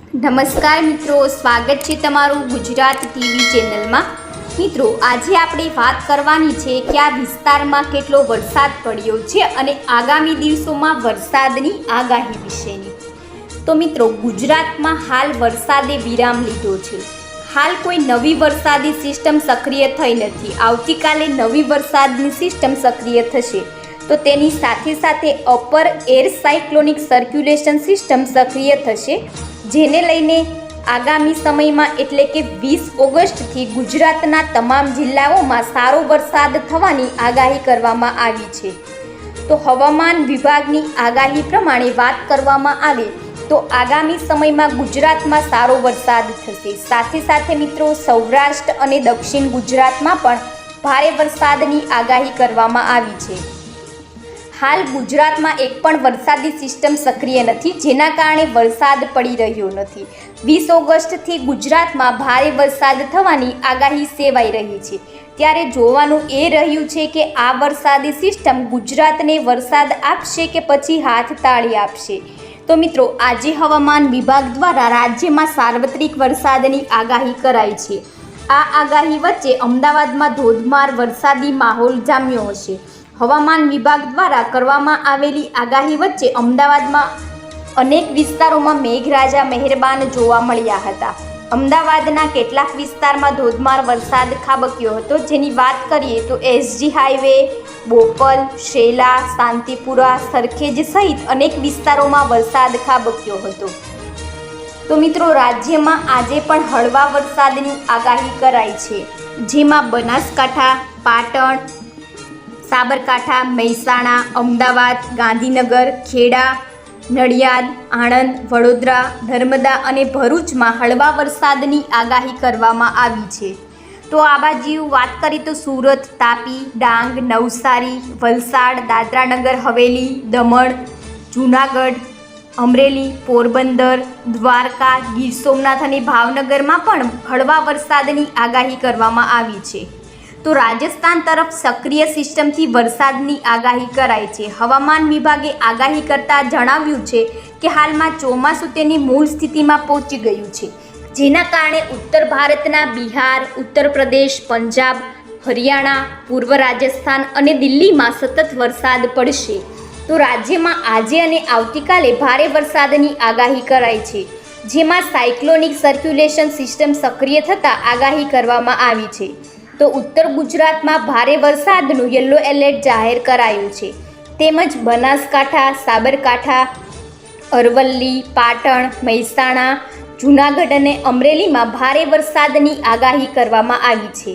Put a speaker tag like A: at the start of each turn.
A: નમસ્કાર મિત્રો, સ્વાગત છે તમારું ગુજરાત ટીવી ચેનલમાં। મિત્રો, આજે આપણે વાત કરવાની છે કે આ વિસ્તારમાં કેટલો વરસાદ પડ્યો છે અને આગામી દિવસોમાં વરસાદની આગાહી વિશેની। તો મિત્રો, ગુજરાતમાં હાલ વરસાદે વિરામ લીધો છે। હાલ કોઈ નવી વરસાદી સિસ્ટમ સક્રિય થઈ નથી। આવતીકાલે નવી વરસાદની સિસ્ટમ સક્રિય થશે, તો તેની સાથે સાથે upper air cyclonic circulation system સક્રિય થશે, જેને લઈને આગામી સમયમાં એટલે કે 20 ઓગસ્ટથી ગુજરાતના તમામ જિલ્લાઓમાં સારો વરસાદ થવાની આગાહી કરવામાં આવી છે। તો હવામાન વિભાગની આગાહી પ્રમાણે વાત કરવામાં આવે તો આગામી સમયમાં ગુજરાતમાં સારો વરસાદ થશે। સાથે સાથે મિત્રો, સૌરાષ્ટ્ર અને દક્ષિણ ગુજરાતમાં પણ ભારે વરસાદની આગાહી કરવામાં આવી છે। હાલ ગુજરાતમાં એક પણ વરસાદી સિસ્ટમ સક્રિય નથી, જેના કારણે વરસાદ પડી રહ્યો નથી। 20 ઓગસ્ટથી ગુજરાતમાં ભારે વરસાદ થવાની આગાહી સેવાઈ રહી છે। ત્યારે જોવાનું એ રહ્યું છે કે આ વરસાદી સિસ્ટમ ગુજરાતને વરસાદ આપશે કે પછી હાથ તાળી આપશે। તો મિત્રો, આજે હવામાન વિભાગ દ્વારા રાજ્યમાં સાર્વત્રિક વરસાદની આગાહી કરાઈ છે। આ આગાહી વચ્ચે અમદાવાદમાં ધોધમાર વરસાદી માહોલ જામ્યો હશે। હવામાન વિભાગ દ્વારા કરવામાં આવેલી આગાહી વચ્ચે અમદાવાદમાં અનેક વિસ્તારોમાં મેઘરાજા મહેરબાન જોવા મળ્યા હતા। અમદાવાદના કેટલાક વિસ્તારમાં ધોધમાર વરસાદ ખાબક્યો હતો, જેની વાત કરીએ તો એસજી હાઈવે, બોપલ, શેલા, શાંતિપુરા, સરખેજ સહિત અનેક વિસ્તારોમાં વરસાદ ખાબક્યો હતો। તો મિત્રો, રાજ્યમાં આજે પણ હળવા વરસાદની આગાહી કરાઈ છે, જેમાં બનાસકાંઠા, પાટણ, સાબરકાંઠા, મહેસાણા, અમદાવાદ, ગાંધીનગર, ખેડા, નડિયાદ, આણંદ, વડોદરા, નર્મદા અને ભરૂચમાં હળવા વરસાદની આગાહી કરવામાં આવી છે। તો આ બાજુ વાત કરીએ તો સુરત, તાપી, ડાંગ, નવસારી, વલસાડ, દાદરાનગર હવેલી, દમણ, જૂનાગઢ, અમરેલી, પોરબંદર, દ્વારકા, ગીર સોમનાથ અને ભાવનગરમાં પણ હળવા વરસાદની આગાહી કરવામાં આવી છે। તો રાજસ્થાન તરફ સક્રિય સિસ્ટમથી વરસાદની આગાહી કરાઈ છે। હવામાન વિભાગે આગાહી કરતાં જણાવ્યું છે કે હાલમાં ચોમાસું તેની મૂળ સ્થિતિમાં પહોંચી ગયું છે, જેના કારણે ઉત્તર ભારતના બિહાર, ઉત્તર પ્રદેશ, પંજાબ, હરિયાણા, પૂર્વ રાજસ્થાન અને દિલ્હીમાં સતત વરસાદ પડશે। તો રાજ્યમાં આજે અને આવતીકાલે ભારે વરસાદની આગાહી કરાઈ છે, જેમાં સાયક્લોનિક સર્ક્યુલેશન સિસ્ટમ સક્રિય થતાં આગાહી કરવામાં આવી છે। તો ઉત્તર ગુજરાતમાં ભારે વરસાદનું યલો એલર્ટ જાહેર કરાયું છે, તેમજ બનાસકાંઠા, સાબરકાંઠા, અરવલ્લી, પાટણ, મહેસાણા, જૂનાગઢ અને અમરેલીમાં ભારે વરસાદની આગાહી કરવામાં આવી છે।